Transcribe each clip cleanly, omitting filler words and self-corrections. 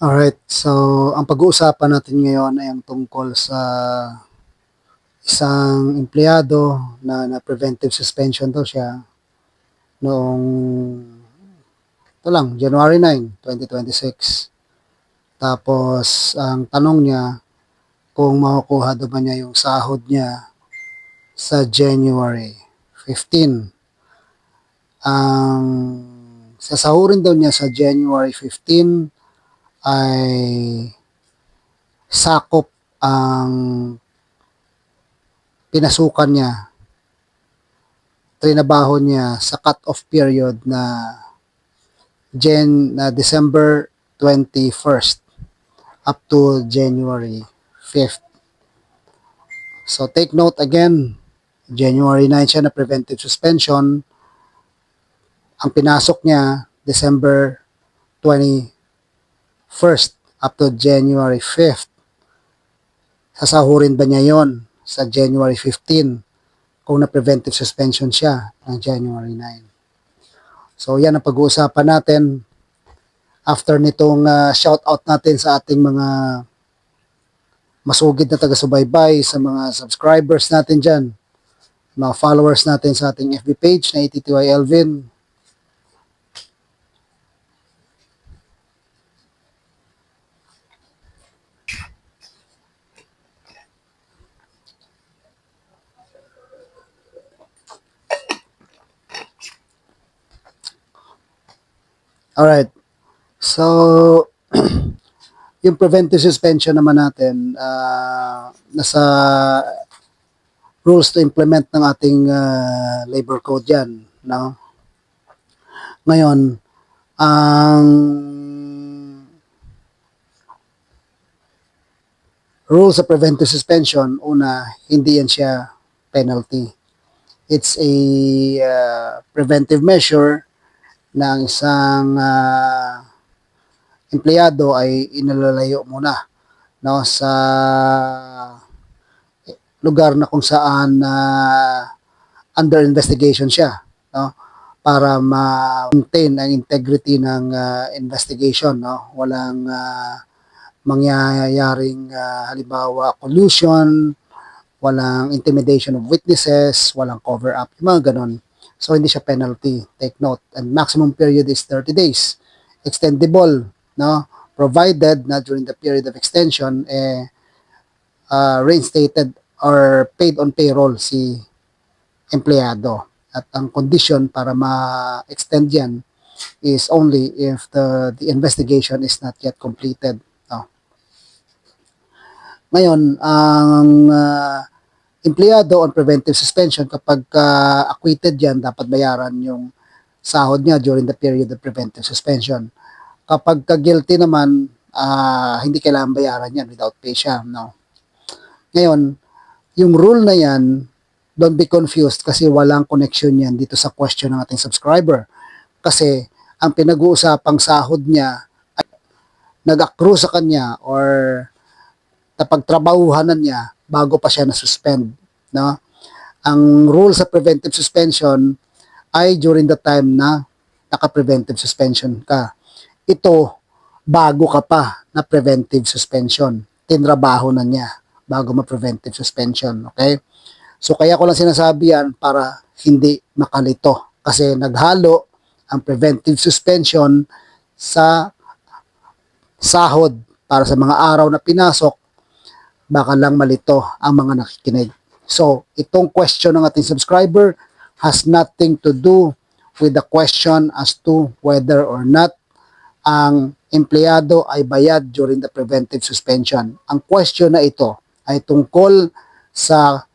Alright, so ang pag-uusapan natin ngayon ay ang tungkol sa isang empleyado na preventive suspension daw siya noong ito lang, January 9, 2026. Tapos ang tanong niya kung makukuha daw ba niya yung sahod niya sa January 15. Ang sasahurin daw niya sa January 15 ay sakop ang pinasukan niya, trinabaho niya sa cut-off period na December 21st up to January 5th. So take note again, January 9 siya na preventive suspension. Ang pinasok niya December 21st up to January 5th. Sasahurin ba niya yon sa January 15 kung na-preventive suspension siya ng January 9? So yan ang pag-uusapan natin after nitong shout out natin sa ating mga masugid na taga-subaybay, sa mga subscribers natin dyan, mga followers natin sa ating FB page na ATTY Elvin. Alright, so yung preventive suspension naman natin, nasa rules to implement ng ating labor code yan, no? Ngayon, ang rules sa preventive suspension, una, hindi yan siya penalty. It's a preventive measure na ang isang empleyado ay inalalayo muna, no, sa lugar na kung saan under investigation siya, no, para ma-maintain ang integrity ng investigation, no. Walang mangyayaring halimbawa collusion, walang intimidation of witnesses, walang cover up, yung mga ganon. So hindi siya penalty, take note. And maximum period is 30 days. Extendable, no, provided na during the period of extension reinstated or paid on payroll si empleyado. At ang condition para ma-extend yan is only if the investigation is not yet completed. No. Ngayon, ang empleyado on preventive suspension, kapag acquitted yan, dapat bayaran yung sahod niya during the period of preventive suspension. Kapag guilty naman, hindi kailangan bayaran yan, without pay siya. No? Ngayon, yung rule na yan, don't be confused kasi walang connection yan dito sa question ng ating subscriber. Kasi ang pinag-uusapang sahod niya ay nag-accrue sa kanya or napagtrabahuhanan niya bago pa siya na-suspend. No? Ang rule sa preventive suspension ay during the time na naka-preventive suspension ka. Ito, bago ka pa na preventive suspension. Tinrabaho na niya bago ma-preventive suspension. Okay? So kaya ko lang sinasabi yan para hindi makalito. Kasi naghalo ang preventive suspension sa sahod para sa mga araw na pinasok, baka lang malito ang mga nakikinig. So, itong question ng ating subscriber has nothing to do with the question as to whether or not ang empleyado ay bayad during the preventive suspension. Ang question na ito ay tungkol sa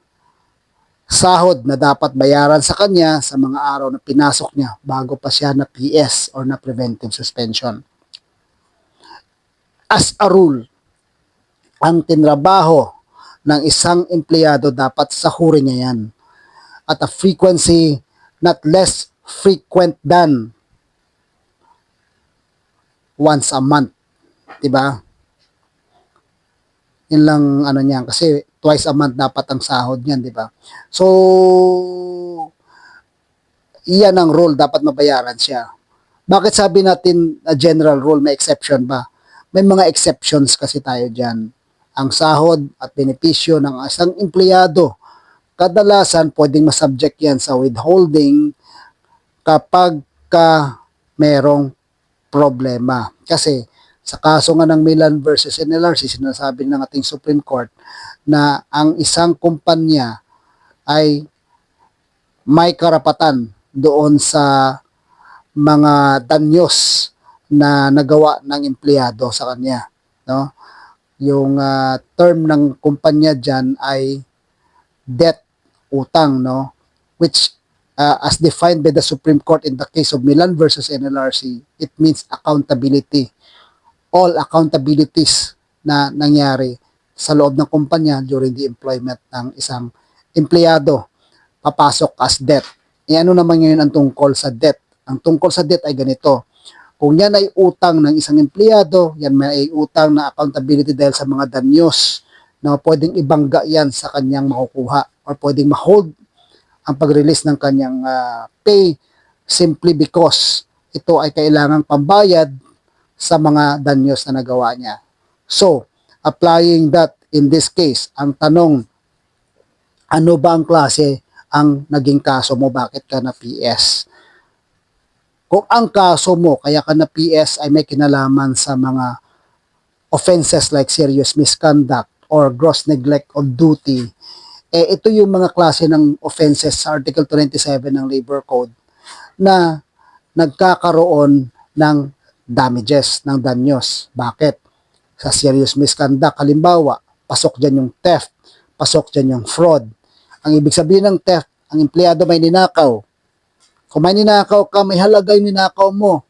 sahod na dapat bayaran sa kanya sa mga araw na pinasok niya bago pa siya na PS or na preventive suspension. As a rule, ang tinrabaho ng isang empleyado dapat sahurin niya yan at a frequency not less frequent than once a month. Diba? Yun lang ano niyan kasi twice a month dapat ang sahod niyan, diba? So, iyan ang rule, dapat mabayaran siya. Bakit sabi natin a general rule, may exception ba? may mga exceptions kasi tayo dyan. Ang sahod at benepisyo ng isang empleyado, kadalasan pwedeng masubject yan sa withholding kapag merong problema. Kasi sa kaso nga ng Milan versus NLRC, sinasabi ng ating Supreme Court na ang isang kumpanya ay may karapatan doon sa mga danyos na nagawa ng empleyado sa kanya, no? Yung term ng kumpanya diyan ay debt, utang, no? Which as defined by the Supreme Court in the case of Milan versus NLRC, it means accountability. All accountabilities na nangyari sa loob ng kumpanya during the employment ng isang empleyado papasok as debt. E ano naman ngayon ang tungkol sa debt? Ang tungkol sa debt ay ganito. Kung yan ay utang ng isang empleyado, yan may utang na accountability dahil sa mga danyos na pwedeng ibangga yan sa kanyang makukuha or pwedeng ma-hold ang pag-release ng kanyang pay simply because ito ay kailangang pambayad sa mga danyos na nagawa niya. So, applying that in this case, ang tanong, ano ba ang klase ang naging kaso mo? Bakit ka na PS? Kung ang kaso mo, kaya ka na PS ay may kinalaman sa mga offenses like serious misconduct or gross neglect of duty, ito yung mga klase ng offenses sa Article 27 ng Labor Code na nagkakaroon ng damages, ng danyos. Bakit? Sa serious misconduct, halimbawa, pasok dyan yung theft, pasok dyan yung fraud. Ang ibig sabihin ng theft, ang empleyado may ninakaw. Kung may ninakaw ka, may halaga yung ninakaw mo.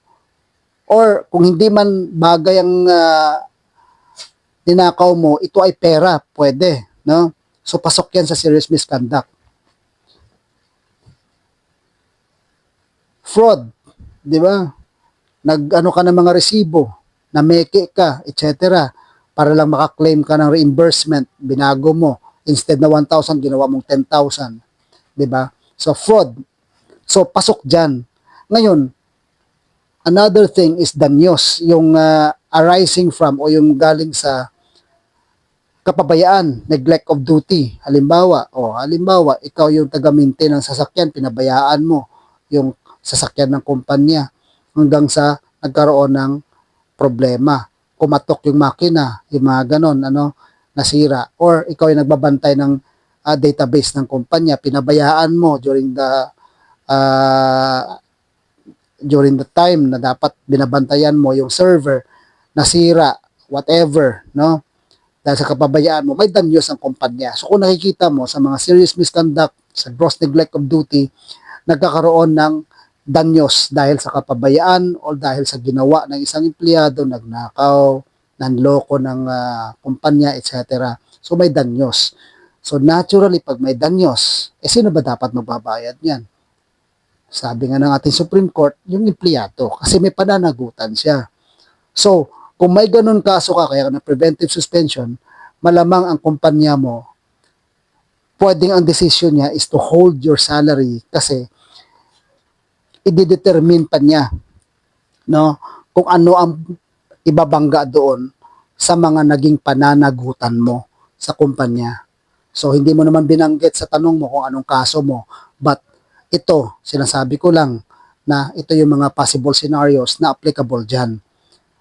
Or kung hindi man bagay ang ninakaw mo, ito ay pera, pwede, no? So pasok yan sa serious misconduct. Fraud, di ba? Nag-ano ka ng mga resibo, nameke ka, etc. Para lang makaklaim ka ng reimbursement, binago mo. Instead na 1,000, ginawa mong 10,000. Di ba? So fraud. So, pasok dyan. Ngayon, another thing is danyos, yung arising from o yung galing sa kapabayaan, neglect of duty. Halimbawa, ikaw yung taga-maintain ng sasakyan, pinabayaan mo yung sasakyan ng kumpanya hanggang sa nagkaroon ng problema. Kumatok yung makina, yung mga ganon, nasira. Or ikaw yung nagbabantay ng database ng kumpanya, pinabayaan mo during the time na dapat binabantayan mo yung server, nasira, whatever, no? Dahil sa kapabayaan mo, may danyos ang kumpanya. So kung nakikita mo sa mga serious misconduct, sa gross neglect of duty, nagkakaroon ng danyos dahil sa kapabayaan o dahil sa ginawa ng isang empleyado, nagnakaw, nanloko ng kumpanya, etc. So may danyos. So naturally, pag may danyos, sino ba dapat magbabayad niyan? Sabi nga ng ating Supreme Court, yung empleyado, kasi may pananagutan siya. So, kung may ganun kaso ka, kaya na preventive suspension, malamang ang kumpanya mo, pwedeng ang decision niya is to hold your salary kasi i-determine pa niya, no, kung ano ang ibabangga doon sa mga naging pananagutan mo sa kumpanya. So, hindi mo naman binanggit sa tanong mo kung anong kaso mo, but ito, sinasabi ko lang na ito yung mga possible scenarios na applicable dyan.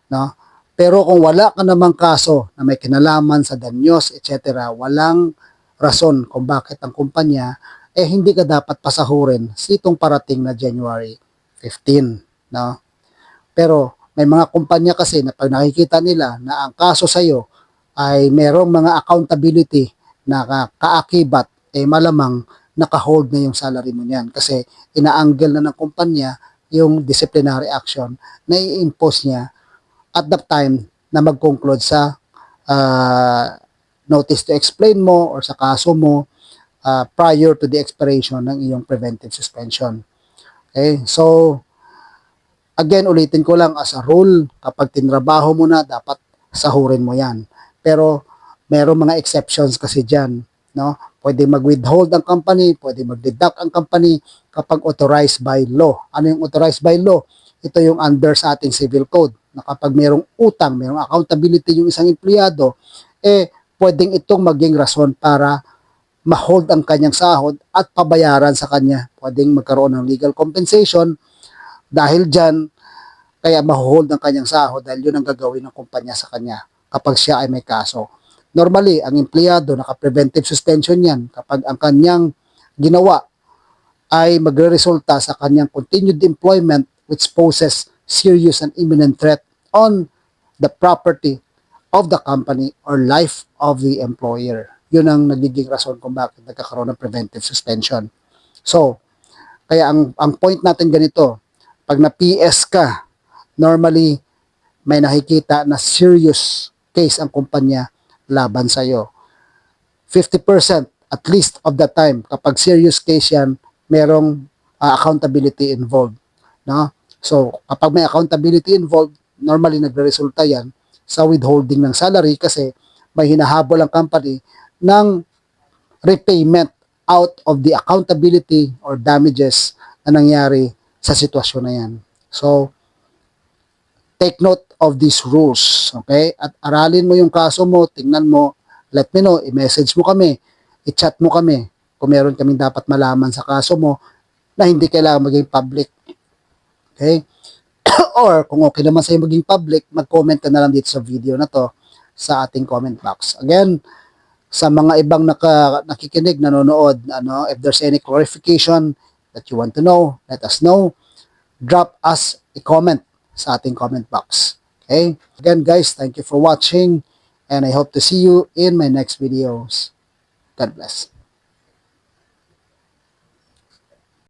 No? Pero kung wala ka namang kaso na may kinalaman sa danyos, etc., walang rason kung bakit ang kumpanya, hindi ka dapat pasahurin sitong parating na January 15. No? Pero may mga kumpanya kasi na pag nakikita nila na ang kaso sa'yo ay merong mga accountability na kaakibat, malamang naka-hold na yung salary mo niyan kasi ina-angle na ng kumpanya yung disciplinary action na i-impose niya at that time na mag-conclude sa notice to explain mo or sa kaso mo prior to the expiration ng iyong preventive suspension. Okay? So, again, ulitin ko lang as a rule, kapag tinrabaho mo na, dapat sahurin mo yan. Pero, merong mga exceptions kasi dyan. No? Pwede mag-withhold ang company, pwede mag-deduct ang company kapag authorized by law. Ano yung authorized by law? Ito yung under sa ating civil code. na kapag mayroong utang, mayroong accountability yung isang empleyado, pwedeng itong maging rason para ma-hold ang kanyang sahod at pabayaran sa kanya. Pwedeng magkaroon ng legal compensation dahil dyan, kaya ma-hold ang kanyang sahod dahil yun ang gagawin ng kumpanya sa kanya kapag siya ay may kaso. Normally, ang empleyado, naka-preventive suspension yan kapag ang kanyang ginawa ay magre-resulta sa kanyang continued employment which poses serious and imminent threat on the property of the company or life of the employer. Yun ang nagiging rason kung bakit nagkakaroon ng preventive suspension. So, kaya ang point natin ganito, pag na-PS ka, normally may nakikita na serious case ang kumpanya laban sa iyo. 50% at least of the time, kapag serious case yan, merong accountability involved. No? So, kapag may accountability involved, normally nagre-resulta yan sa withholding ng salary kasi may hinahabol ang company ng repayment out of the accountability or damages na nangyari sa sitwasyon na yan. So, take note of these rules, okay? At aralin mo yung kaso mo, tingnan mo, let me know, i-message mo kami, i-chat mo kami kung meron kaming dapat malaman sa kaso mo na hindi kailangan maging public. Okay? Or kung okay naman sa'yo maging public, mag-comment ka na lang dito sa video na to sa ating comment box. Again, sa mga ibang nakikinig, nanonood, if there's any clarification that you want to know, let us know. Drop us a comment sa ating comment box. Okay? Again, guys, thank you for watching and I hope to see you in my next videos. God bless.